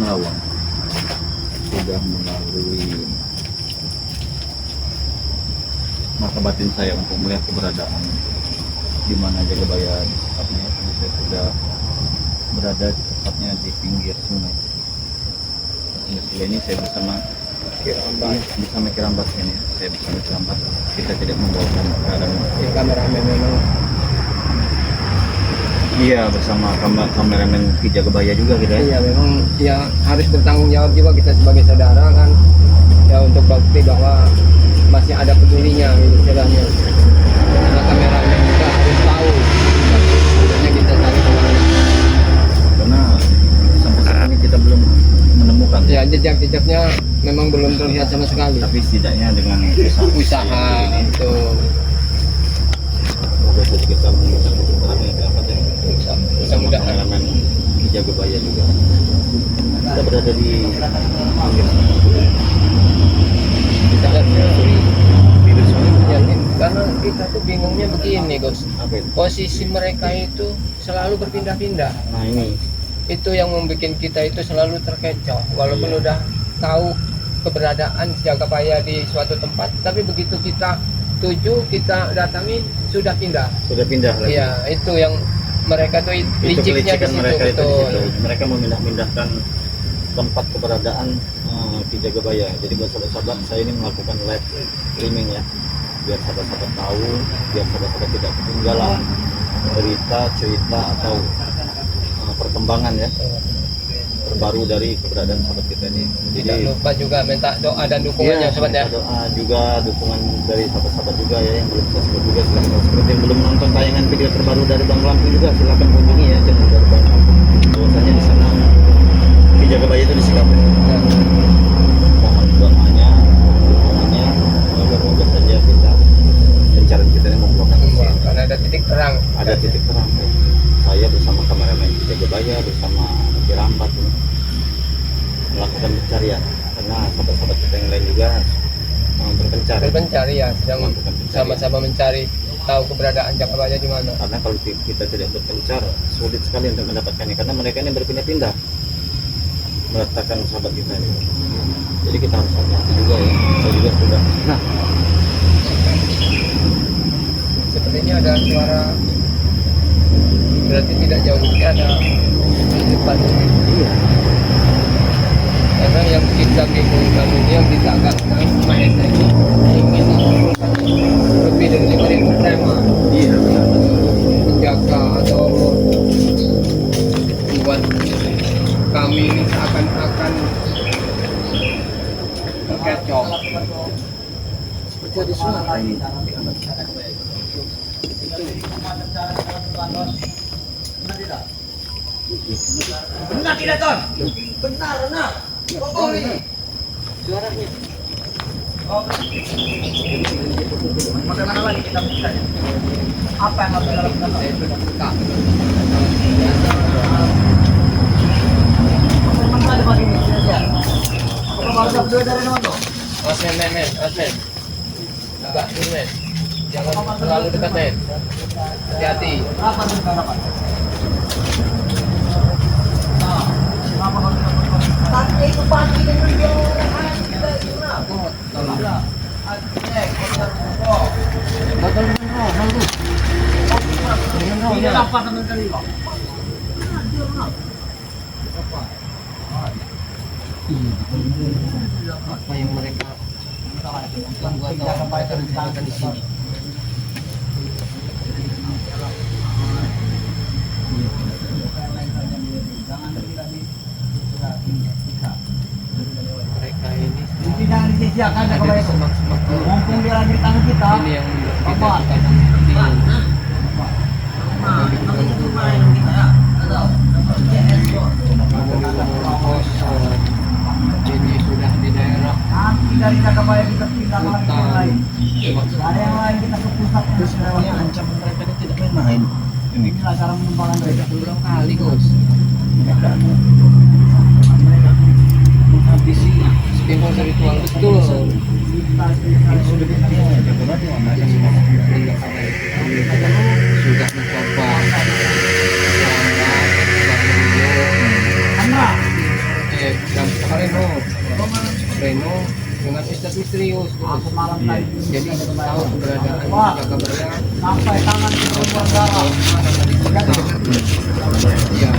Melawang sudah melalui mata batin saya untuk melihat keberadaan di mana Jagabaya tepatnya. Saya sudah berada tepatnya di pinggir sungai. Ini saya bersama Kirambat ini. Saya bersama Kirambat. Kita tidak membawakan kameramen memang. Iya, bersama kameramen Ki Jagabaya juga kita. Iya, memang ya harus bertanggung jawab juga kita sebagai saudara kan. Ya untuk bukti bahwa masih ada pedulinya istilahnya. Karena kameramen juga harus tahu sebenarnya kita cari kemana. Karena sampai saat ini kita belum menemukan. Ya jejak-jejaknya memang belum terlihat sama sekali. Tapi setidaknya dengan Usaha itu semoga saja kita menemukan kebenaran yang dapat ya. Bersama mudah-mudahan. kameramen Ki Jagabaya juga. Kita berada di pinggir kita lihat bibir sungai. ya, karena kita tuh bingungnya begini Gus. Apa itu? Posisi mereka itu selalu berpindah-pindah. Nah ini Itu yang membuat kita itu selalu terkecoh walaupun Iya. udah tahu keberadaan Jagabaya di suatu tempat, tapi begitu kita tuju, kita datangi sudah pindah. sudah pindah lagi. Iya, itu yang mereka tuh Itu liciknya di kelicikan situ, mereka itu di betul. situ. Mereka memindah-mindahkan tempat keberadaan Ki Jagabaya. Jadi buat sahabat-sahabat, saya ini melakukan live streaming ya, biar sahabat-sahabat tahu, biar sahabat-sahabat tidak ketinggalan berita, cerita atau perkembangan ya terbaru dari keberadaan sahabat kita ini. Tidak lupa juga minta doa dan dukungannya sobat ya. minta doa juga, dukungan dari sahabat-sahabat juga ya yang belum subscribe juga silahkan subscribe. Yang belum menonton tayangan video terbaru dari Bang Lampung juga silahkan kunjungi ya channel dari Bang Lampung. Bahwasanya di sana Ki Jagabaya itu disikap. Ya. Mohon doanya, dukungannya, moga-moga saja kita pencarian kita ini membuahkan hasil. Karena ada titik terang. Ada titik terang ya. Saya bersama kameramen Ki Jagabaya bersama Kirambat ini melakukan pencarian karena sahabat-sahabat kita yang lain juga berpencar. Berpencari ya, sedang Melakukan pencarian. sama-sama mencari tahu keberadaan Jagabaya di mana. Karena kalau kita tidak berpencar sulit sekali untuk mendapatkannya karena mereka ini berpindah-pindah meletakkan sahabat kita ini. Jadi kita harus hati-hati juga ya. Saya juga sudah. Nah, Sepertinya ada suara, berarti tidak jauh ini ada kehidupan ini. iya. Karena yang kita bingungkan ini, yang kita agak Mahesa ini ingin mengumpulkan lebih dari 5.000 preman Iya benar. menjaga atau membuat kami ini seakan-akan terkecoh. Seperti ada suara ini. Benar tidak, Ton? Benar, benar. Suaranya. Bagaimana lagi kita buka? Apa yang harus kita lakukan? Saya sudah buka. Bagaimana ada pagi ini? Apa harus berdua dari mana tuh? Men. Agak dulu men. Jangan terlalu dekat men. Hati-hati. Berapa tuh berapa? Berapa kalau kita berapa? Tapi itu pagi dengan dia orang kita itu lah. Botol mineral, lalu. Dia lapar sama sekali kok. Apa yang mereka buat tahu mereka rencanakan di sini? Mereka ini Jadi jangan disia-siakan ya ada di kebanyakan. semak-semak Mumpung dia lagi di tangan kita. ini yang membuat kita Apa? kadang bingung. Kosong. Ini sudah di daerah Nanti dari Jagabaya kita pindah ke lagi yang hutan. lain. Ada yang lain kita ke pusat. Sebenarnya ancaman mereka ini tidak main-main. Ini Inilah cara mengembangkan mereka. Berulang kali Gus. mereka Menghabisi simbol ritual betul. sudah dikenal mereka Sudah mencoba Andra, Reno dengan Ustadz misterius. Aku malam tadi Jadi tahu keberadaan Wah. Jaga Baya. sampai tangan di perempuan darah. Ya,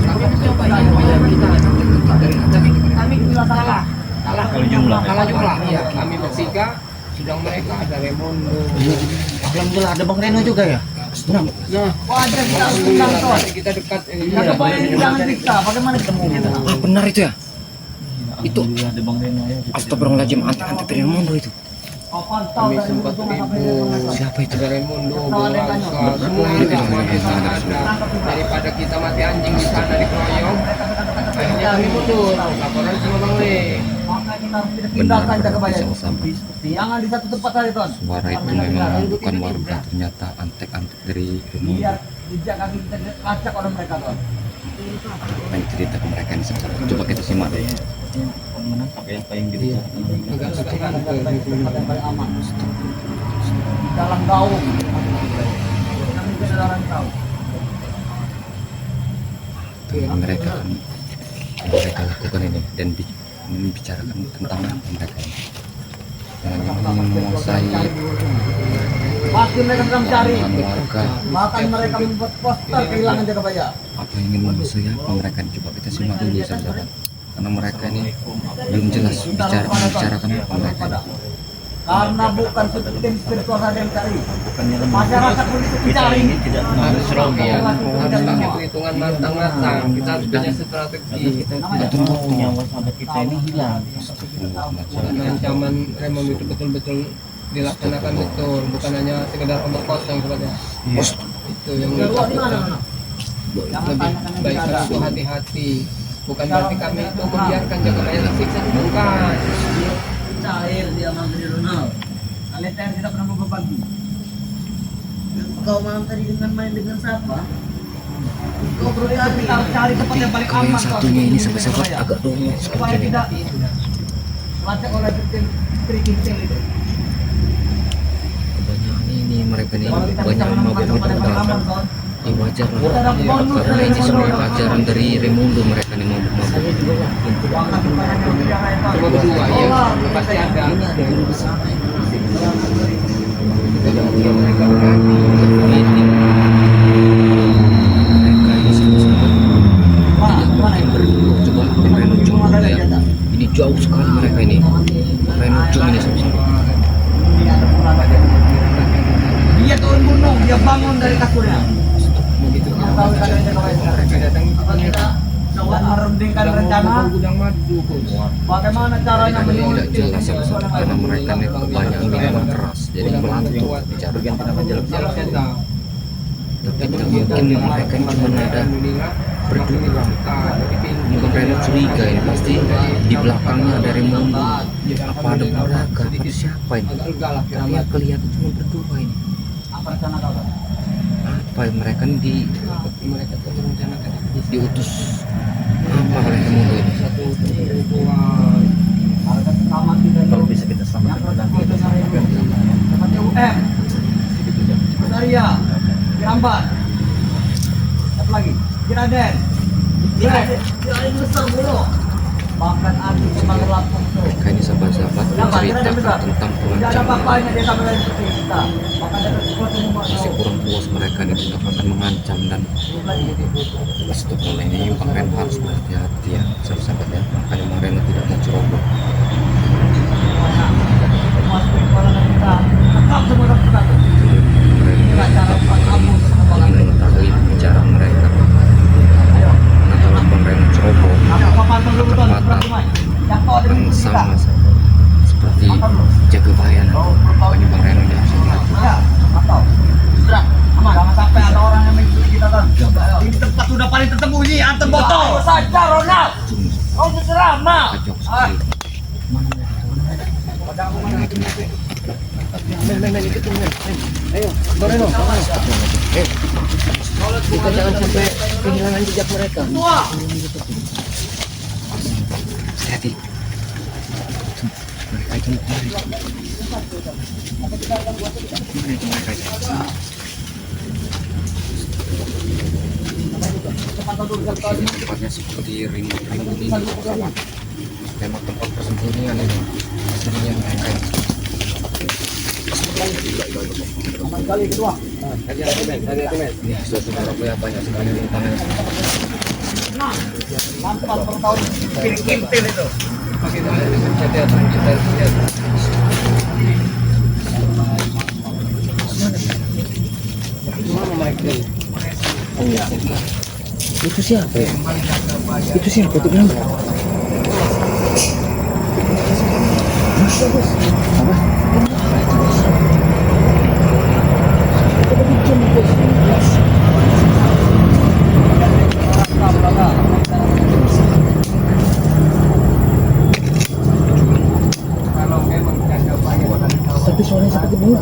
kami Tidak salah. Kalau jumlah kalah jumlah. Ya, kami bertiga, sedang mereka ada Remondo. alhamdulillah ada Bang Reno juga ya. Nah, Wajar kita harus alhamdulillah undang Ton. kita dekat. Jaga Baya ini jangan kita. Bagaimana ketemu kita? Benar itu ya? Itu Alhamdulillah ada Bang Reno ya. astagfirullahaladzim, antek-antek Raimundo itu. Kau pantau Kami dari sempat ujung sampai ribut. ujung. Siapa itu? Ada Raimundo, Bolansa, semua itu ada. Daripada kita mati anjing di sana dikeroyok, akhirnya kami mundur. Laporan sama Bang Le. Maka kita harus pindahkan Jaga Baya. Sama-sama. Jangan di satu tempat saja Ton. Suara itu memang bukan warga, ternyata antek-antek dari Raimundo. Biar jejak kaki kita acak oleh mereka Ton. Apa yang cerita ke mereka ini sebentar? Coba kita simak deh. Menangkap ya payung gitu. Agak Kita susah akan di tempat yang paling aman. Di dalam gaung. Kami ke dalam gaung. Tentang mereka kan mereka lakukan ini dan membicarakan tentang apa mereka ini. Yang ingin menguasai Pasti mereka sedang mencari. lahan warga. Bahkan mereka membuat poster kehilangan Jaga Baya. Apa yang ingin menguasai apa mereka ini? Coba kita simak dulu sahabat. Karena mereka ini belum jelas membicarakan apa mereka ini. Karena bukan tim spiritual saja yang cari. Bukannya lemah. Masyarakat pun itu Kita dicari. ini tidak harus serong ya. harus pakai perhitungan matang-matang. Kita harus punya strategi. Kita tahu nyawa sahabat kita ini hilang. Dan ancaman Raymond itu betul-betul dilaksanakan betul, bukan hanya sekedar omong kosong sebenarnya. Itu yang dilakukan. Lebih baik untuk hati-hati. Bukan berarti kami itu membiarkan Jaga Baya tersiksa, bukan. Cair dia mampir di Ronald. Kalian tidak pernah berbagi. Kau malam tadi dengan main dengan siapa? Kau perlu diambil, kita harus cari tempat yang paling Kalau aman. yang satunya ini sahabat-sahabat agak dongeng supaya seperti ini. tidak lacak oleh tim itu. Kebanyakan ini mereka ini Kalau kita bisa banyak menemukan mabuk tempat yang paling aman, minum. Ton. Ya wajar Kita lah. dapat bonus Karena dari ini semua Ronald. pelajaran dari Raimundo mereka nih mabuk-mabuk. Bahkan banyak yang tidak kayak Ton. Coba berdua ya, Allah, pasti kita ada. Ini ada guru besar. Kita jangan biar mereka berhati. Mereka ini sahabat-sahabat Pak, tidak gimana mungkin itu? berdua. Coba Reno Cung ya. Ini jauh sekali mereka ini. Reno Cung ini sahabat-sahabat. Ini ada pulang aja. Dia turun gunung, dia bangun dari kasurnya. Begitu Yang tahu keadaan Jaga Baya sekarang. mereka datang Apa kita sedang merundingkan rencana gudang madu, Bos. bagaimana caranya Mereka ini tidak menyulit jelas sahabat-sahabat karena mereka ini kebanyakan minuman keras. Jadi melantur bicara. Jalan setan. Tapi tidak mungkin mereka ini cuma ada berdua. Mungkin Reno curiga ini pasti di belakangnya ada Raimundo. Apa ada mereka? Atau siapa ini? Tapi yang kelihatan cuma berdua ini. apa rencana kau? Apa mereka ini Mereka tuh merencanakan diutus apa oleh Raimundo ini? satu ritual. Harga selamat kita Kalau itu bisa kita yang selamatkan pertama nanti itu kita seperti UM, Saria, Kirambat, apa lagi? Kiraden, Kiraden besar dulu. Bahkan Adi sebagai lampung tuh. Mereka ini sahabat-sahabat menceritakan tentang Tidak ada pengancaman. apa-apanya dia sama lain seperti kita. Bahkan ada sesuatu yang membuat Masih kurang puas mereka ini tetap akan mengancam dan astagfirullah ini Bang Reno harus berhati-hati ya sahabat-sahabat ya. Makanya Bang Reno tidak mau ceroboh. masuk kepala kita. Tetap semua kita. Inilah cara Pak Abu Ingin mengetahui bicara mereka. Nah kalau Bang Reno ceroboh apa papan dulu Ton, berapa yang kau ada akan di kita. sama seperti Jaga Baya nanti. Makanya Bang Reno ini harus hati-hati. Ya, atau sudah aman. Jangan sampai ada orang yang mengikuti kita Ton. Ini tempat sudah paling tersembunyi, antum botol. Ayo saja Ronald. Kau terserah, mau. Kacau sekali. Kita jangan sampai kehilangan jejak mereka. Tua. Hati-hati. Mereka itu mereka. Mana itu mereka itu? Tepatnya seperti ring ini sahabat. Memang tempat persembunyian ini aslinya mereka. Aman kali kedua. Hati-hati men. Ini saudara ya banyak sekali rintangan. Nah, mantap per tahun kintil itu. Pakai hati-hati kita lihat. Mana mereka? Itu siapa ya? Itu siapa itu bilang? Kalau memang jaga bayar Tapi suaranya seperti bunga.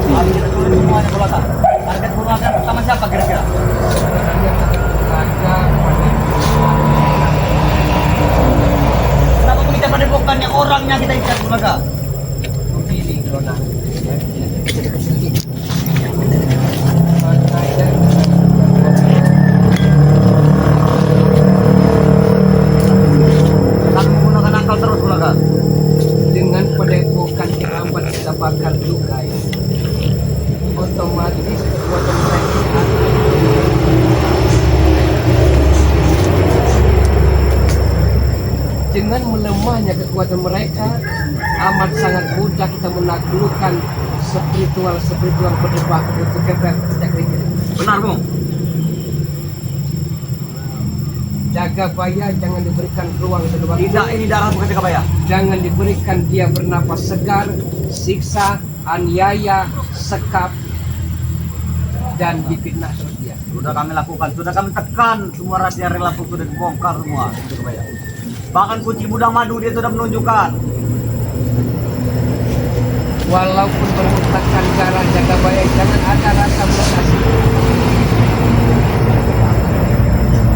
Hari kita turun semuanya bola kan. Target perumahan pertama siapa kira-kira? Kenapa kita pada bukannya orangnya kita ikat bola? begini Dona. Kami menggunakan akal terus bola. Dengan padepokan yang lambat kita bakar juga ya. Otomatis kekuatan mereka dengan melemahnya kekuatan mereka amat sangat mudah kita menaklukkan spiritual berdebak untuk kefir kita. Benar, Bung. Jaga Baya jangan diberikan ruang sedewasa. Tidak, ini darah bukan Jakabaya. Jangan diberikan dia bernapas segar, siksa, aniaya, sekap, dan difitnah terus dia. Sudah kami lakukan, sudah kami tekan semua rahasia rela itu sudah dibongkar semua. Jakabaya. Bahkan kunci gudang madu dia sudah menunjukkan. Walaupun bermuntahkan darah Jaga Baya, jangan ada rasa belas kasih.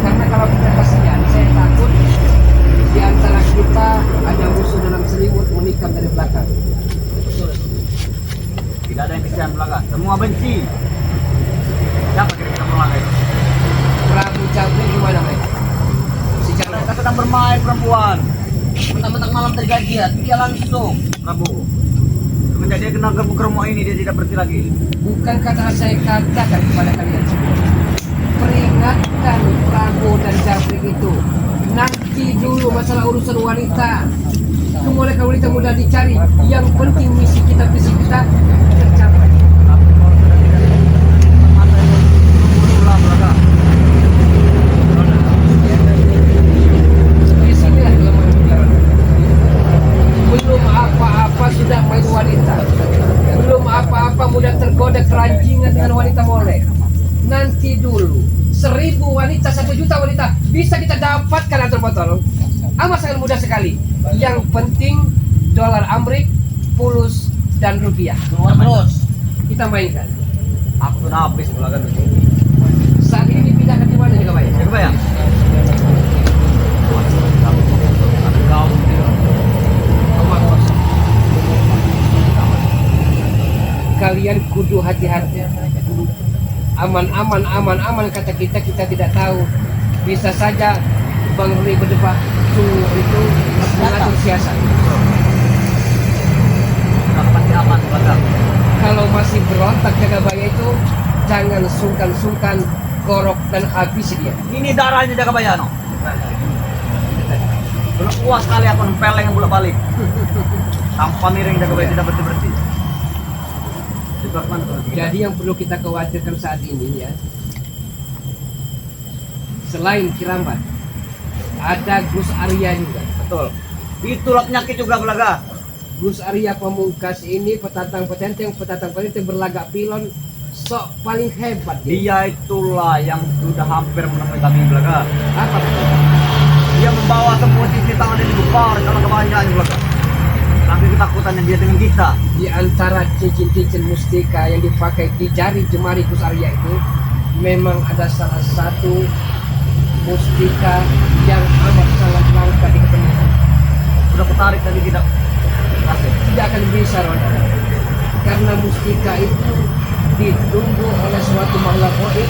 Karena kalau kita kasihan, saya takut di antara kita ada musuh dalam selimut menikam dari belakang. Tidak ada yang kesian belakang, semua benci. Siapa kira-kira pelanggan itu? Prabu Jabri gimana mereka? Si Jalo. Mereka sedang bermain perempuan. Mentang-mentang malam tergajian, dia langsung Prabu. Semenjak dia kena germo ini, dia tidak berhenti lagi. Bukan kata saya katakan kepada kalian semua. Peringatkan Prabu dan Jabri itu. Nanti dulu masalah urusan wanita. Kemudian wanita mudah dicari. Yang penting visi kita tercapai. Disinilah kelemahan kita. Belum apa-apa sudah main wanita. Belum apa-apa mudah tergoda keranjingan dengan wanita molek. Nanti dulu 1000 wanita, 1 juta wanita bisa kita dapatkan antar botol. Amat sangat mudah sekali. Yang penting dolar Amerika, pulus dan rupiah. Keluar terus. Kita mainkan. Aku sudah habis belakang itu. Saat ini dipindahkan di mana juga Pak? Jakabaya. Kalian kudu hati-hati. Aman kata kita tidak tahu. Bisa saja Bang Ruli berdebat itu mengatur siasat. Pasti aman belakang. Kalau masih berontak Jaga Baya itu jangan sungkan-sungkan gorok dan habis dia. Ini darahnya Jakabaya no. Belum puas kali aku nempeleng yang bolak-balik. Tanpa miring Jakabaya tidak bersih-bersih. Jadi yang perlu kita khawatirkan saat ini ya, selain Kirambat, ada Gus Arya juga. Betul. Itulah penyakit juga belaga. Gus Arya Pamungkas ini petatang petenteng berlagak pilon, sok paling hebat dia. Dia itulah yang sudah hampir menemui kami belaga. Apa? Dia membawa semua cincin tangan ini bubar karena kebanyakan belaga. Sampai ketakutan yang dia dengan kita. Di antara cincin-cincin mustika yang dipakai di jari jemari Gus Arya itu, memang ada salah satu mustika yang amat sangat langka diketemukan. Sudah kutarik tadi tidak berhasil. Tidak akan bisa Ronda. mana mustika itu ditunggu oleh suatu makhluk gaib,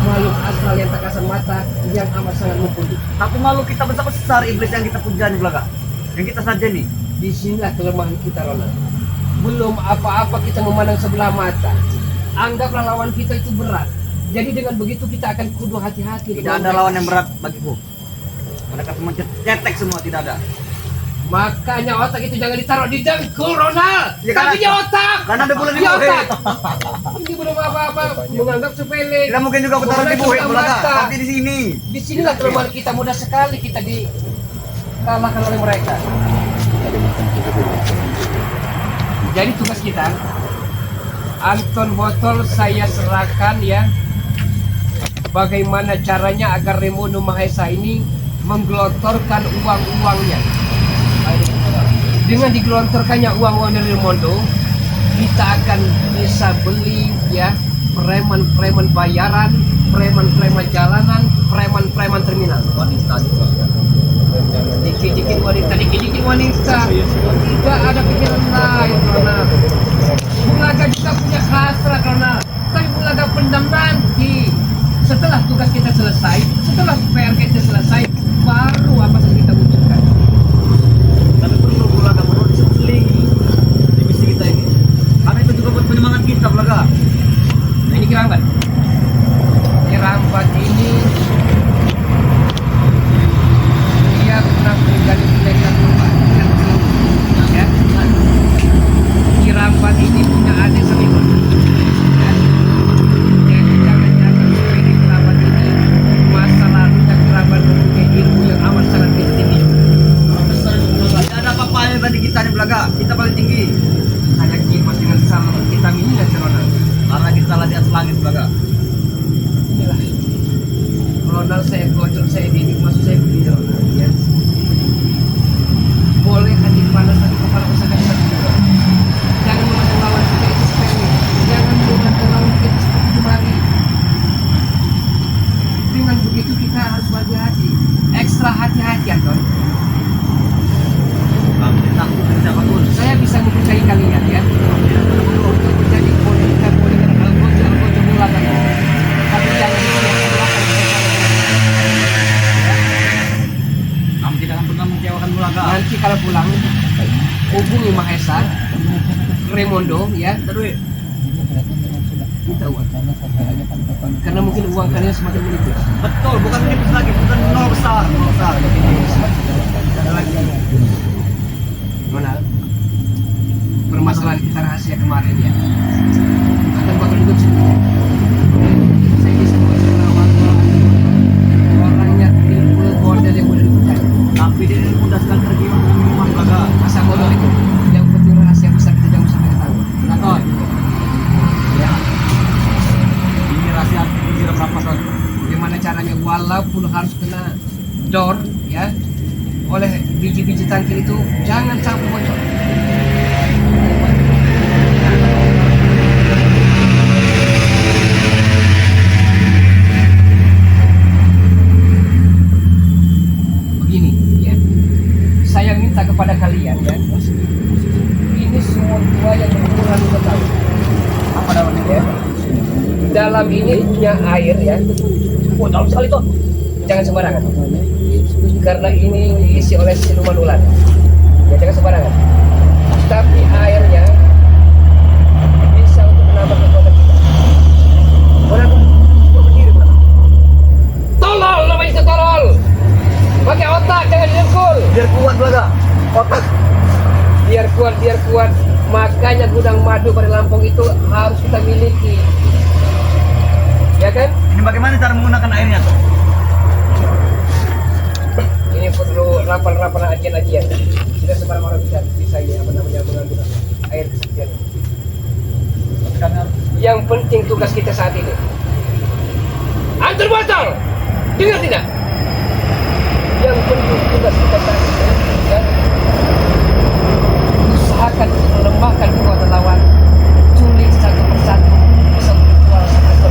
makhluk astral yang tak kasat mata yang amat sangat mumpuni. Tapi malu kita besar-besar iblis yang kita puja nih belakang. Yang kita saja nih. Disinilah kelemahan kita, Ronald. Belum apa-apa kita memandang sebelah mata. Anggaplah lawan kita itu berat. Jadi dengan begitu kita akan kudu hati-hati. Tidak ada lawan yang berat bagiku. Mereka semua cetek semua, tidak ada. Makanya otak itu jangan ditaruh di dengkul, Ronald. Ya, Tapi di karena- otak. Karena ada bulan di Di buhe. otak. Ini belum apa-apa. Menganggap sepele. Tidak mungkin juga aku taruh di buhe Bukan belakang. mata. Tapi di sini. Disinilah kelemahan kita. Mudah sekali kita dikalahkan oleh mereka. Jadi tugas kita, Anton Botol saya serahkan ya, bagaimana caranya agar Remono Mahesa ini menggelontorkan uang-uangnya. Dengan digelontorkannya uang-uang dari Remono, kita akan bisa beli ya preman-preman bayaran, preman-preman jalanan, preman-preman terminal. Wanita juga. Dikit-dikit wanita. Tidak ada pikiran lain, Ronald. Bulaga juga punya hasrat, Ronald. Tapi Bulaga pendam nanti. Setelah tugas kita selesai, setelah PR kita selesai, baru apa yang kita wujudkan. Tapi perlu belaga perlu diseling di misi kita ini. Karena itu juga buat penyemangat kita belaga. Nah ini Kirambat. Kirambat ini dia pernah menjadi pendekar rumah. Ya. Kirambat ini punya adik seniman. Ya. Jadi jangan-jangan supaya Kirambat ini masa lalunya Kirambat mempunyai ilmu yang amat sangat tinggi. Tidak ada apa-apanya tadi kita nih belaga. Kita paling tinggi. Saya kipas dengan salam kita ini dan Ronald. Karena kita lah di atas langit belaga. Inilah Ronald, saya gocok, saya didik, maksud saya begini Ronald ya. Boleh hati panas tapi kepala usaha kita juga. Jangan memandang lawan kita itu sepele. Jangan memandang lawan kita seperti kemarin. Dengan begitu kita harus hati-hati, ekstra hati-hati Anton. Kami takut tidak bagus. Saya bisa mempercayai kalian ya. Untuk menjadi politika algojo bulakan. Tapi jangan disiap-siapkan. Kami tidak akan pernah mengecewakan belaga. Nanti kalau pulang hubungi Mahesa, Remondo ya, Kita duit. minta uang. Karena mungkin uang kalian semakin menipis. Betul, bukan menipis lagi, bukan nol besar, nol besar. Tidak ada lagi. Ronald, permasalahan kita rahasia kemarin ya. Akan bakal hidup sendiri. Saya bisa melawan orangnya timbul model yang mudah dipercaya. Tapi dia mudah sekali tergiur dengan minuman belaga. Masa bodoh itu. Yang penting rahasia besar kita jangan sampai ketahuan. Betul. Ya. Ini rahasia kunci rapat. Bagaimana caranya walaupun harus kena door ya oleh biji-biji tangkil itu jangan sampai bocor. Begini ya, saya minta kepada kalian ya, ini semua yang berukuran 2 tahun. Apa dalamnya ya? Dalam ini punya air ya. Oh, dalam sekali tuh. Jangan sembarangan. Karena ini diisi oleh siluman ular. Ya, jangan sembarangan. Tapi airnya bisa untuk menambah kekuatan kita. Orang berdiri mana? Tolol, namanya itu tolol. Pakai otak, jangan didengkul. Biar kuat belaga. Otak. Biar kuat. Makanya gudang madu pada Lampung itu harus kita miliki. Ya kan? Ini bagaimana cara menggunakan airnya tuh? Ini perlu rapat-rapat ajian-ajian. Tidak sembarang orang bisa ini mengambil air kesaktian. Yang penting tugas kita saat ini. Antar botol, dengar tidak? Yang penting tugas kita saat ini. Ya. Usahakan untuk melemahkan kekuatan lawan. Culik satu persatu. Bisa berjual satu persatu.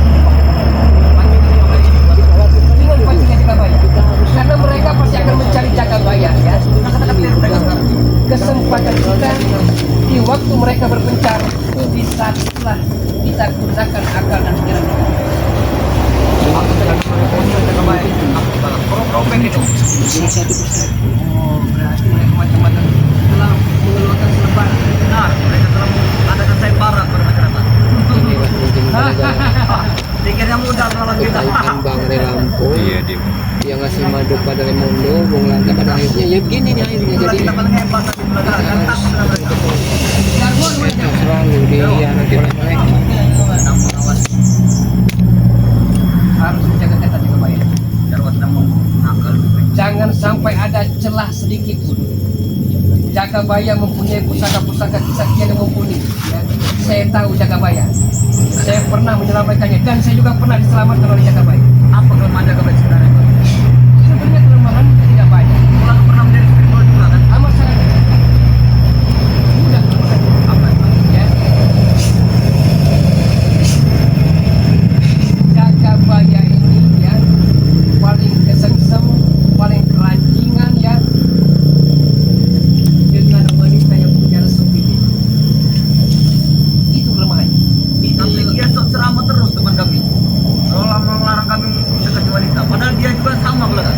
Dengan pancingnya Jagabaya. Karena mereka pasti akan mencari Jagabaya ya. Kesempatan kita di waktu mereka berpencar bisa yang ngasih madu pada Raimundo, Bung Langka pada akhirnya ya begini nih akhirnya Itulah jadi kita paling hebat tadi Bulaga. Gantak sudah mereka. selalu dihianati oleh mereka. Harus menjaga ketat juga Pak ya. Jarwo sedang mengakal. Jangan sampai ada celah sedikit pun. Jagabaya mempunyai pusaka-pusaka kisah yang mumpuni. Ya. Saya tahu Jagabaya. Saya pernah menyelamatkannya dan saya juga pernah diselamatkan oleh Jagabaya. Apa kelemahan Jagabaya sebenarnya Pak? Sebenarnya kelemahan tidak banyak. Pulang pernah menjadi spiritual juga kan? Amat sangat mudah kelemahan. Apa itu? Ya. Jagabaya ini ya paling kesengsem, paling keranjingan ya dengan wanita yang punya resu pipi. Itu kelemahannya. Tapi dia sok ceramah terus teman kami. Kalau melarang kami mendekati wanita, padahal dia juga sama Bulaga.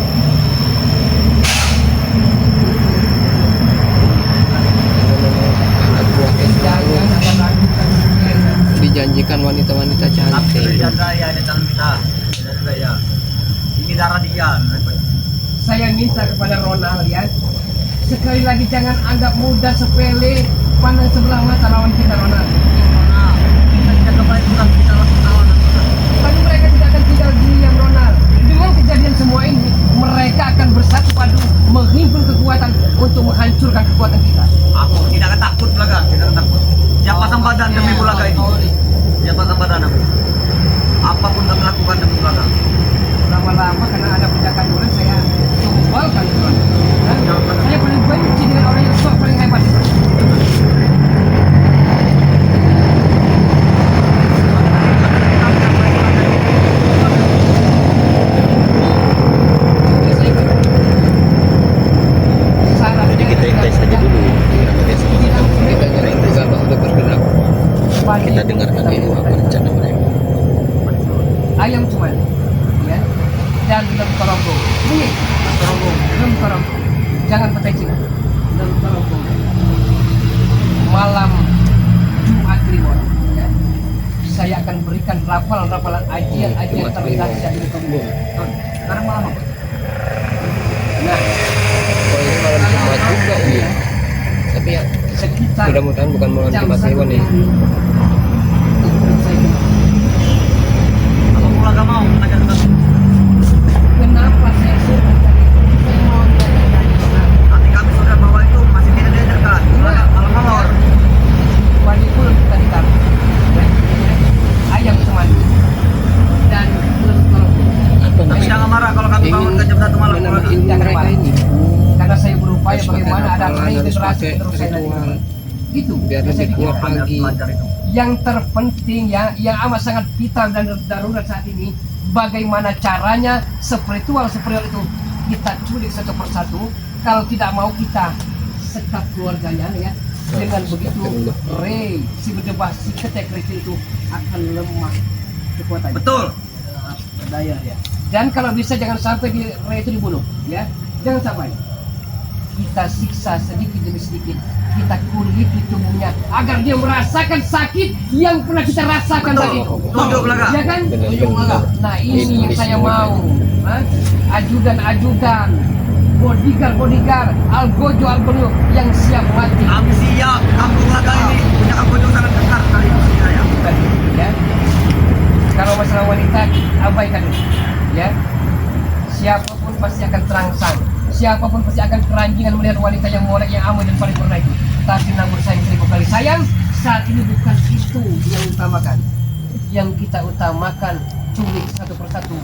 Anak buah jangan ada ragukan dijanjikan wanita-wanita Tapi cantik. Jagaya di dalam kita. Jagaya. Ini darah dia. Saya minta kepada Ronald ya, sekali lagi jangan anggap mudah sepele, pandang sebelah mata lawan kita Ronald. Nah, kita Jagabaya bukan kita langsung lawan. Tapi mereka tidak akan tinggal diam Ronald. Dengan kejadian semua ini, mereka akan bersatu padu menghimpun kekuatan untuk menghancurkan kekuatan kita. Aku tidak akan takut Bulaga, tidak akan takut. Dia pasang badan demi Bulaga ini. Dia pasang badan aku. Apapun kami lakukan demi Bulaga. Lama-lama karena ada penjaga orang saya tumbalkan Ronald. Dan saya paling benci dengan orang yang sok paling hebat itu. Jadi kita intai saja dulu. Kita juga sudah bergerak. Kita dengarkan dulu apa rencana mereka. Ayam cuman, ya, dan lem koronggo. Ini lem koronggo. Jangan pakai Cina. Lem koronggo. Malam Jumat Kliwon, ya. Saya akan berikan rapalan ajian terdahsyat di kamu. Sekarang malam apa? Nah, Oh, ini malam Jumat juga ini. Tapi ya sekitar mudah-mudahan bukan malam jam Jumat 1 Kliwon nih. Apa Bulaga mau mengajak kami? Kenapa saya suruh tadi? Saya mau mengajak Nanti kami sudah bawa itu masih tidak diajak kan? Bulaga malam malor. wali pun tadi tahu. Ayam cuman dan lem koronggo. Tapi jangan marah kalau kami bangun ke jam 1 malam. Menambah Bulaga. ilmu mereka ini. Karena saya berupaya Harus pakai bagaimana ada rapalan, tren harus generasi pakai penerus saya ritual. nanti. Itu Biar yang saya lebih pikir. kuat lagi. Belajar itu. Yang terpenting ya, yang amat sangat vital dan darurat saat ini, bagaimana caranya spiritual itu kita culik satu persatu. Kalau tidak mau kita sekap keluarganya ya. Dengan begitu Ray si berdebah si ketek Ray itu akan lemah kekuatannya. Betul. Berdaya dia. Dan kalau bisa jangan sampai Ray itu dibunuh ya. Jangan sampai. Kita siksa sedikit demi sedikit, kita kuliti tubuhnya agar dia merasakan sakit yang pernah kita rasakan tadi. Tunduk Bulaga. Ya kan? Benar. Nah ini yang saya mau. Hah? Ajudan-ajudan, bodyguard, algojo yang siap mati. Kami siap. Kampung Bulaga ini punya kampung sangat besar dari saya. Ya. Kalau masalah wanita abaikan dulu. Ya. Siapapun pasti akan terangsang. Siapapun pasti akan keranjingan melihat wanita yang molek, yang aman dan paripurna itu. Tapi namun sayang 1000 kali sayang, saat ini bukan itu yang utamakan. Yang kita utamakan culik satu persatu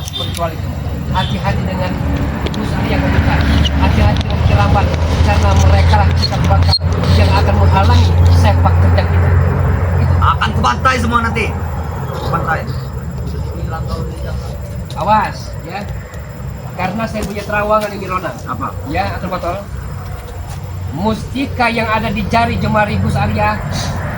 spiritual itu. Hati-hati dengan usaha yang menekan. Hati-hati dengan kejelapan, karena mereka lah kita bakal yang akan menghalangi sepak terjang kita. Itu. Akan kubantai semua nanti. Bantai. Awas, ya. Karena saya punya terawangan ini Ronald. Apa? Ya, atau botol. Mustika yang ada di jari jemari Gus Arya,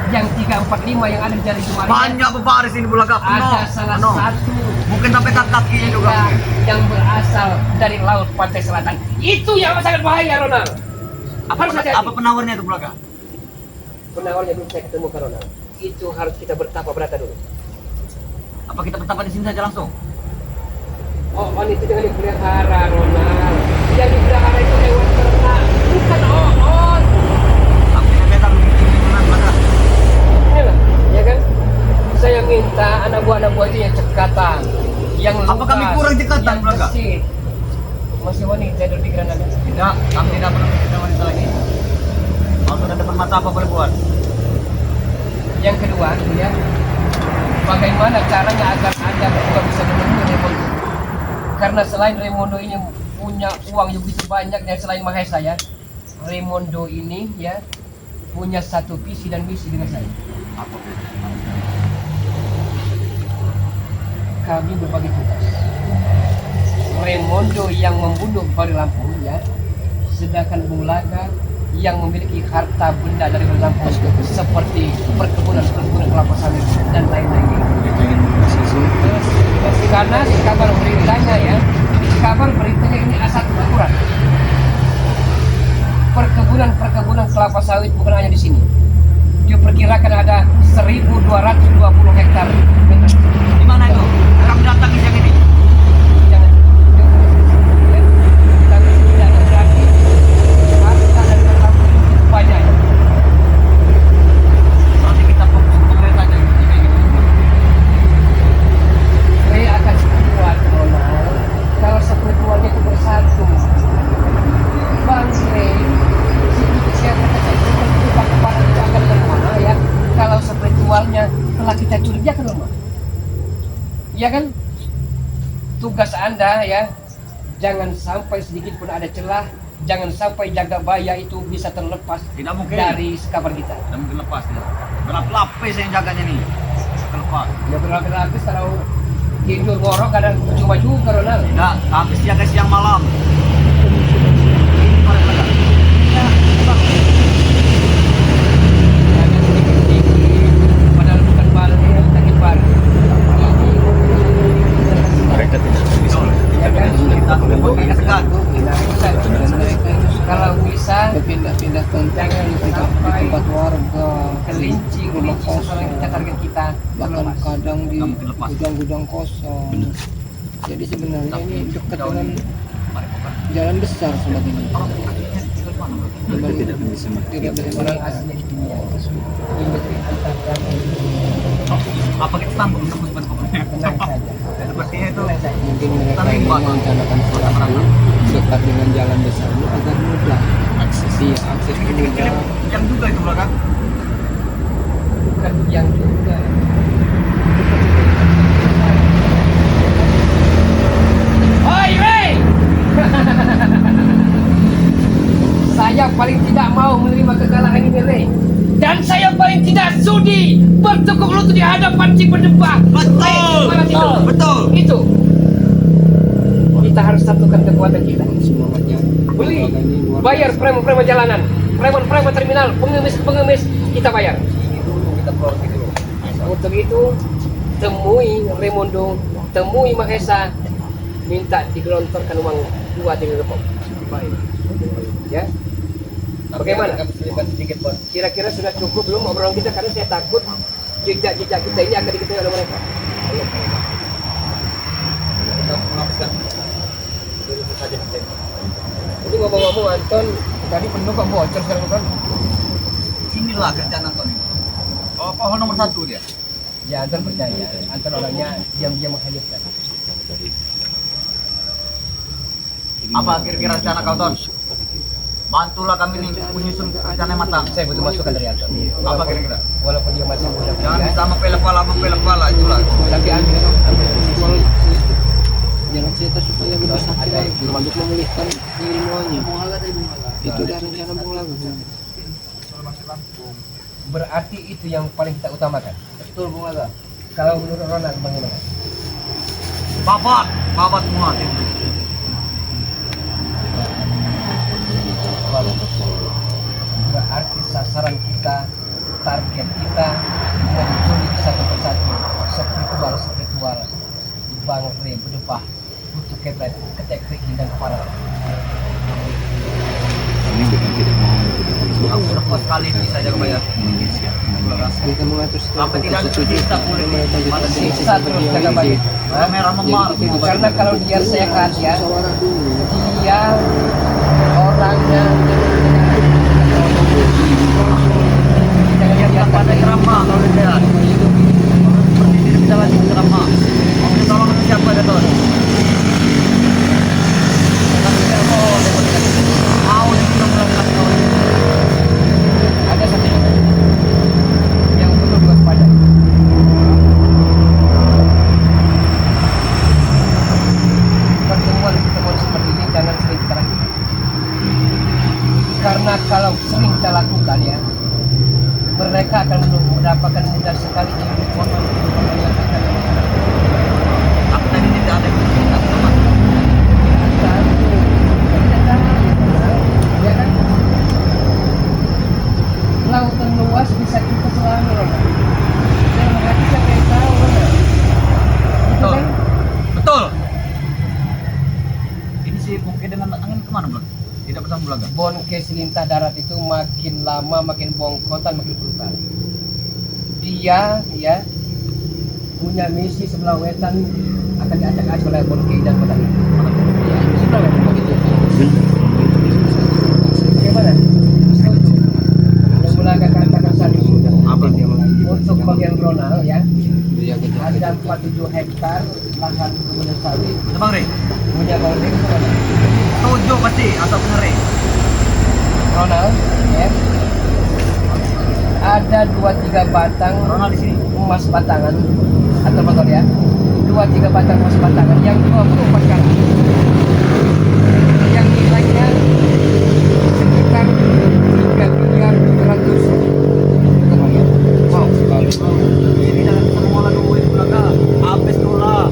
yang 345 yang ada di jari jemari. Banyak pebaris ini Bulaga. Ada salah Penuh. satu Mungkin sampai kakinya juga. mustika mungkin. yang berasal dari laut pantai selatan. Itu yang sangat bahaya Ronald. Harus hati-hati. Apa penawarnya itu Bulaga? Penawarnya belum saya ketemu ke Ronald. Itu harus kita bertapa berata dulu. Apa kita bertapa di sini saja langsung? Oh, itu jangan dipelihara, Ronald. Yang dipelihara itu hewan ternak, bukan on. Tapi saya kan menang pada. Inilah, ya kan? Saya minta anak buah itu yang cekatan, yang lugas, Apa kami kurang cekatan, yang Belaga? bersih. Masih wanita tidur di pikiran Anda? Tidak, kami tidak pernah kita wanita lagi. Kalau sudah depan mata apa boleh buat? Yang kedua, ya, bagaimana caranya agar Anda berdua bisa menemui Raimondo? Karena selain Raimondo ini punya uang yang begitu banyak dan selain Mahesa ya, Raimondo ini ya punya satu visi dan misi dengan saya. Apa? Kami berbagi tugas. Raimondo yang membunuh Bari Lampung ya, sedangkan Bung Laga yang memiliki harta benda dari Bari Lampung seperti perkebunan kelapa sawit dan lain-lain. Karena kabar beritanya ya, kabar beritanya ini asal akurat. Perkebunan kelapa sawit bukan hanya di sini. Diperkirakan ada 1.220 hektar. Di mana itu? Kami datang di siang ini. Jangan tapi tidak berarti harta dan kekayaan itu banyak. Berarti kita fokus ke pemerintah aja. Saya akan kuat Ronald kalau spiritualnya itu bersatu. Bang Rey, saya berkata kepada itu akan bermana ya kalau spiritualnya telah kita curigakan lemah. Ya kan? Tugas Anda ya, jangan sampai sedikit pun ada celah, jangan sampai Jagabaya itu bisa terlepas Tidak mungkin. dari sekabar kita. Tidak mungkin lepas dia. Berlapis yang jaganya nih. Terlepas. Ya berlapis-lapis kalau tidur ngorok kadang cuma juga Ronald. Tidak, kami siaga siang malam. Jangan sedikit-sedikit, padahal bukan baru ya, sakit baru. Mereka tidak bisa. Ya kan? Kita kita segan. Kalau bisa Pindah-pindah tempat jangan di sampai tempat warga, kelinci rumah sesuatu yang kosong, kita target kita bahkan lepas. kadang di Nggak mungkin lepas. gudang-gudang kosong. Jadi sebenarnya ini dekat dengan Mari bukan. jalan besar semakin ini. Mereka tidak bisa. Tidak bisa Orang aslinya di dunia industri antar Apa kita tanggung untuk bukan tenang saja. sepertinya itu. Tenang saja. mungkin mereka Tapi ingin Pak, merencanakan sesuatu dekat dengan jalan besar ini agar mudah akses akses mudah. Yang juga itu belakang. Bukan yang juga. Oi, Rey! Saya paling tidak mau menerima kekalahan ini, Rey. Dan saya paling tidak sudi bertekuk lutut di hadapan si berdebah. Semangat itu. Betul. Itu. Kita harus satukan kekuatan kita. Semuanya Beli, ini luar bayar biasa. preman-preman jalanan, preman-preman terminal, pengemis-pengemis, kita bayar. Untuk itu, temui Raimondo, temui Mahesa, minta digelontorkan uang 2-3 gepok. Ya, bagaimana? Kira-kira sudah cukup belum obrolan kita? Karena saya takut jejak-jejak kita ini akan diketahui oleh mereka. Ini ngomong-ngomong Anton, tadi penuh kok bocor sekarang kan? Inilah kerjaan Anton itu. Oh, pohon nomor 1 dia. Ya Anton percaya, Anton orangnya diam-diam menghanyutkan. Apa kira-kira rencana kau, Ton? Bantulah kami nih menyusun rencana yang matang. Saya butuh masukan dari Anton. Apa kira-kira? Walaupun dia masih muda, Jangan ya. bisa mempelek pala itulah. Tapi ambil Jual jalan cerita supaya lebih sakit lagi untuk memulihkan ilmunya. Itu udah rencana Bung Lagu. berarti itu yang paling kita utamakan. Betul Bung Laga. Kalau menurut Ronald bagaimana? Babat semua itu. Berarti sasaran kita, target kita menculik satu persatu spiritual Bang Rey berdebah untuk kepret ketek dan kepala. Ini bukan tidak mau, Aku udah puas sekali bisa jaga bayar. Kita mengatur Apa tidak bisa boleh pada diri Bisa terus jaga baik. kamera memar. Karena kalau dia sehat ya, musyawarah dulu. dia orangnya Jangan lihat pada ceramah kalau lihat. Seperti ini bisa lagi ceramah. Mau tolong siapa ada tuh? Mau kita melakukan ada satu yang perlu diwaspadai. Pertemuan seperti ini jangan sering kita lakukan. Karena kalau sering kita lakukan ya, mereka akan mendapatkan mudah sekali ilmu pengetahuan. aku tadi tidak ada Ya kan? Lautan luas bisa kita selami loh. Dan hati siapa yang tahu benar. Gitu kan? Betul. Ini sih mungkin dengan angin kemana belum? Tidak bertemu lagi. Bonkes lintah darat itu makin lama makin bongkotan makin brutal. Dia ya punya misi sebelah wetan akan diacak-acak oleh Bonkes dan kota itu. Ya, sebelah wetan begitu. Bagaimana? Setuju. Yang mulai katakan tadi Apa? untuk bagian Ronald ya Dia ada 47 hektar lahan kemudian sawit Betul Bang Rey? punya Bonkes kemana? Setuju pasti asal benar Rey. Ronald ya ada 2-3 batang Ronald di sini. emas batangan atau betul ya 2-3 batang emas batangan yang 24 kali yang nilainya sekitar 3 miliar 700 betul Bang ya? Wow sekali Ini jangan semua lah duit belaka. Habis dulu lah.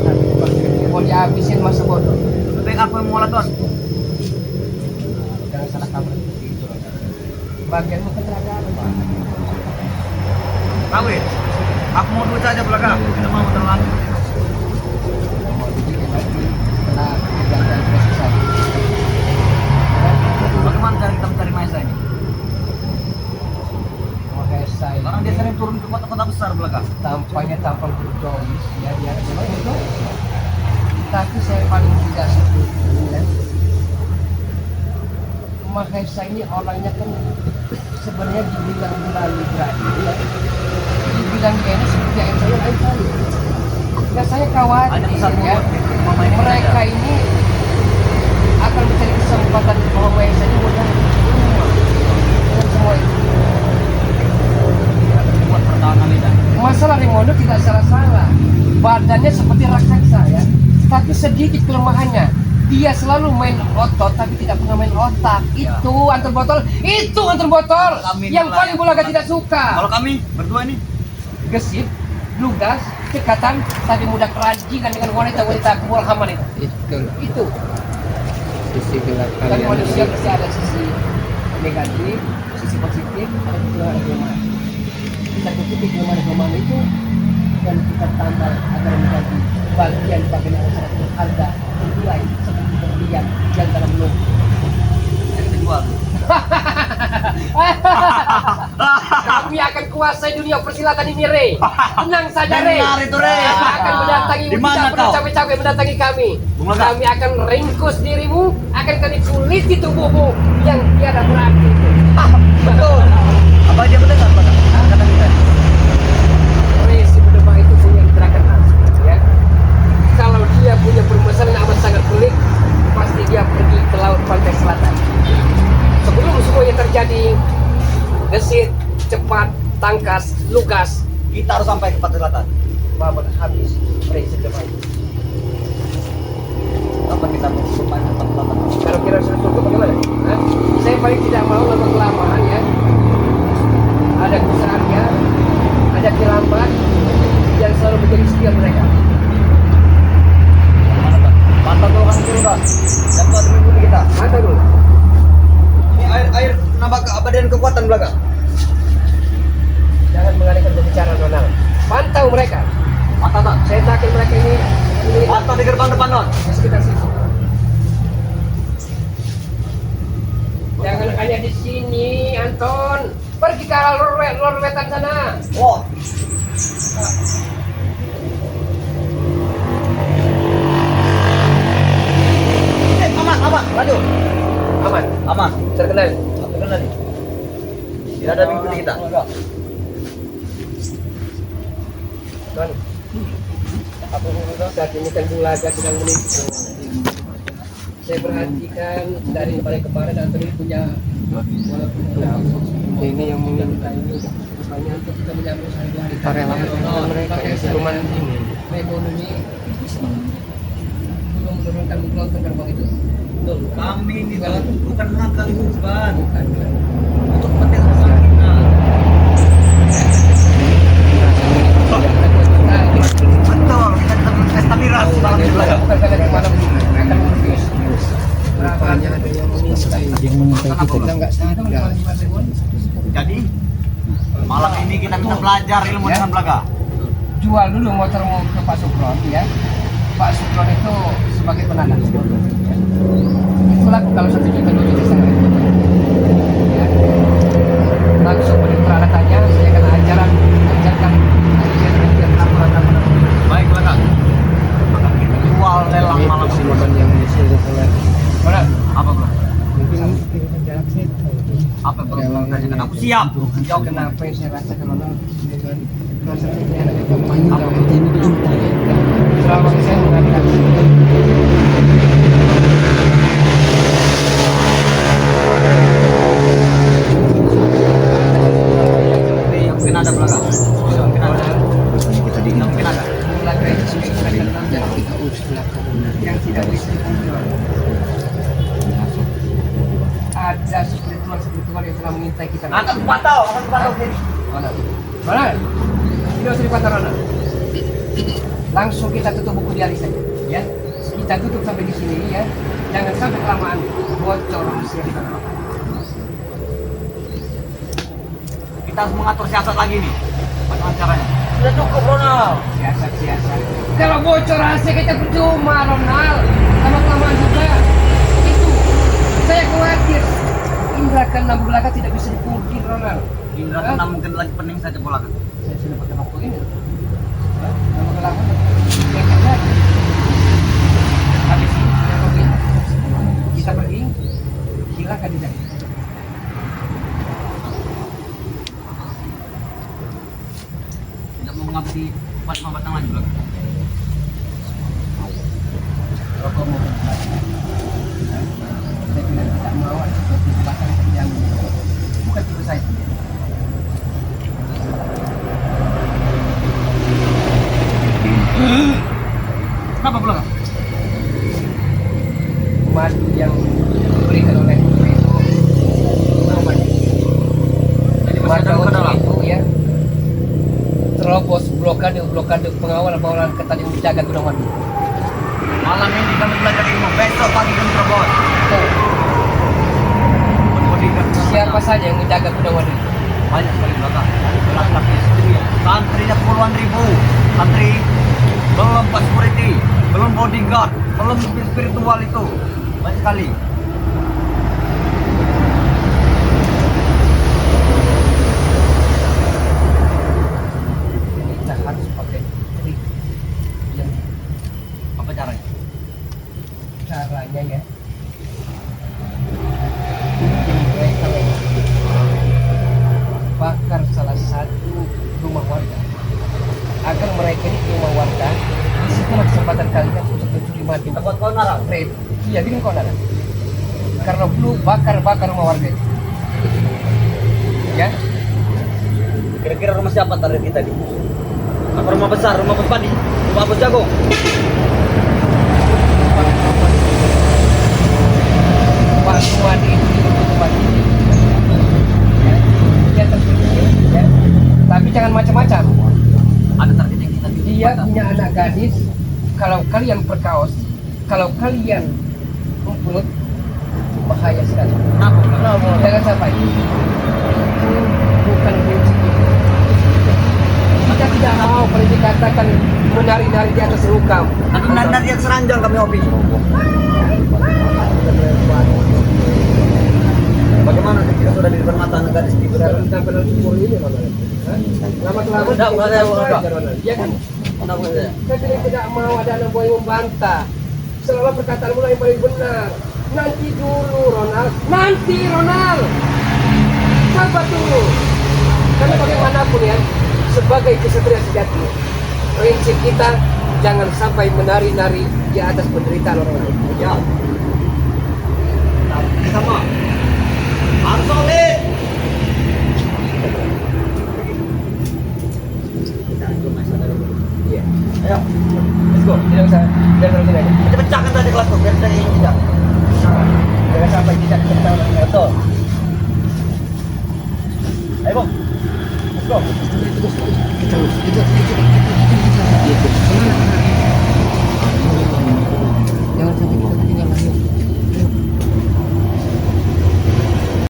mau dihabisin masa bodoh Lebih apa yang mau lah tuan? jangan salah kabar seperti itu bagianmu keterangan Pak. Kawin. Aku mau duit saja belaka. Tidak mau terlalu. Setelah pergantian presiden Bagaimana cara kita mencari Maesa ini? Mahesa Karena dia ini sering turun ke kota-kota besar belaka. tampaknya tampang berdomis ya dia memang berdomis tapi saya paling tidak setuju ya Mahesa ini orangnya kan sebenarnya dibilang melalui berani ya dibilang dia ini seperti yang saya lain kali ya saya Ada khawatir pesan ya mereka ini akan mencari kesempatan bahwa Mahesa ini mudah dengan semua itu buat pertahanan kita. masalah Rimondo tidak salah-salah badannya seperti raksasa ya tapi sedikit kelemahannya dia selalu main otot tapi tidak pernah main otak itu antar botol Kami yang ini paling layak. Bulaga tidak suka Kalau kami berdua ini gesit lugas cekatan tapi mudah kerajingan dengan wanita-wanita kubur haman itu sisi gelap dan kalian. manusia pasti ada sisi negatif sisi positif ada juga ada kelemahan kita tutupi kelemahan itu dan kita tambah agar menjadi bagian yang sangat berharga bernilai seperti berlian yang dalam lumut yang dijual. kami akan kuasai dunia persilatan ini Rey tenang saja Rey Benar itu, Rey. akan mendatangi Di mana tidak perlu kau? capek-capek mendatangi kami Bulaga. kami akan ringkus dirimu akan kami kuliti tubuhmu yang tiada berarti Betul. Apa dia mendengar belaka? Kata kita. Rey si berdebah itu punya gerakan ya kalau dia punya permasalahan amat sangat pelik pasti dia pergi ke laut pantai selatan sebelum semuanya terjadi gesit cepat tangkas lugas Kita harus sampai ke Pantai Selatan. babak habis Rey si berdebah itu Apa kita bersumpah ke Pantai Selatan? kalau kira sudah cukup bagaimana? Hah? Saya paling tidak mau lama kelamaan ya ada kesusahannya ada kirambat yang selalu menjadi setia mereka Mana Pak? Pantai dulu kan dulu Pak. Dan buat dulu kita. mata dulu Ini air nambah keabadian kekuatan belaka. jangan mengalihkan pembicaraan Ronald pantau mereka Mata tak? saya takut mereka ini Mata di gerbang depan non. di sekitar situ jangan hanya di sini Anton sana. Oh. Aman, laju. Aman. Aman. Terkendali. Terkendali. Tidak ada mengikuti kita. Tuan. Apa saat ini kan Bulaga sedang menikah. Saya perhatikan dari kemarin Antoni punya ini yang meminta ini rupanya untuk kita menyambut hari-hari karyawan mereka yang siluman ini ekonomi belum menurunkan mutlak gerbang itu. Betul. Kami ini bukan mengakali beban. Bukan. Untuk kepentingan bersama kita. Betul. Kita sedang pesta miras dalam Bulaga. Bukan karena malam akan menembus. Rupanya ada yang meminta kita nggak sadar. Jadi malam ini kita bisa belajar ilmu Ya. dengan Bulaga. Jual dulu motormu ke Pak Sukron ya. Pak Sukron itu sebagai penadah. Ya. Itu laku kalau 1 juta 2 juta setengah. Ya. Langsung beri peralatannya, saya akan ajarkan laporan. Baik Bulaga. Maka kita jual lelang malam ini. Siluman yang disuruh oleh Mana? Apa Bulaga? mungkin jarak situ. Apa Bulaga? Aku siap. Jauh kenapa yang saya rasa karena dengan rasa saya ada Apa ini berjuta ya? selama saya mengatakan Mungkin ada Bulaga. Mungkin ada. Mungkin ada. Yang kita urus belakang. yang tidak bisa dijual. Ada spiritual yang telah mengintai kita. Akan kupantau sini. Mana? Mana? Ini harus dipantau mana? Langsung kita tutup buku diari saja, ya. Kita tutup sampai di sini, ya. Jangan sampai kelamaan bocor rahasia kita. Kita harus mengatur siasat lagi nih. Bagaimana caranya? Sudah cukup Ronald. Siasat. Kalau bocor rahasia kita percuma, Ronald. Lama-kelamaan juga. Itu. Saya khawatir. Indra keenam Bulaga tidak bisa dipungkir, Ronald. Indra keenam mungkin lagi pening saja Bulaga. Saya sudah pakai waktu ini. Lama-kelamaan yang kerja. Habis ini kita pergi. Silakan di sana. Tidak mau mengabdi 4 batang lagi Bulaga. Rokok mau saya bilang tidak mau seperti pasar yang bukan tipe saya. Kenapa Bulaga? Madu yang diberikan oleh putri itu aman. Jadi masih Madu ada luka dalam. itu ya terobos blokade pengawal ketat yang menjaga gudang madu. Malam ini kami belajar ilmu. Besok pagi kami terobos. Bodyguard Siapa saja yang menjaga gudang madu? banyak sekali Bulaga. Laki-laki sendiri. Santrinya puluhan ribu. Santri belum pas security, belum bodyguard, belum spiritual itu. Banyak sekali. Kita harus pakai trik yang Apa caranya? caranya ya. Mereka bakar salah satu rumah warga agar mereka ini rumah warga di situ kesempatan kalian untuk mencuri madu. Tempat kau narang. Trade. Iya, bikin kau nada. Karena perlu bakar rumah warga itu. Ya, Kira-kira rumah siapa target kita di? Apa rumah besar, rumah padi, rumah bos jagung? Pak Suwadi itu ditutup pagi. Ya, dia terpilih. Ya. Tapi jangan macam-macam. Ada target yang kita tuju. Dia punya anak gadis. Kalau kalian perkaos, kalau kalian umput, bahaya sekali. Kenapa? Bulaga? Jangan sampai. Itu bukan prinsip. Kita tidak mau kalau dikatakan menari-nari di atas rukam. Tapi nanda dia seranjang kami hobi. Bagaimana ketika sudah di depan mata anak gadis itu? Kita pernah umur ini mana? Lama-lama Udah, udah. Iya kan? Kenapa saya? Saya tidak mau ada anak buah yang membantah. Selalu perkataan mulai yang paling benar. Nanti dulu Ronald. Nanti Ronald. Sabar dulu. Karena bagaimanapun ya, sebagai kesatria sejati, prinsip kita jangan sampai menari-nari di atas penderitaan orang lain. Ya. Sama. Harus solid. Iya. Ayo, let's go. Tidak usah. Biar terus ini aja. Kita pecahkan tadi kelas tuh, biar kita ini tidak. Jangan sampai tidak kita Betul. Ayo, Bang. Let's go. terus.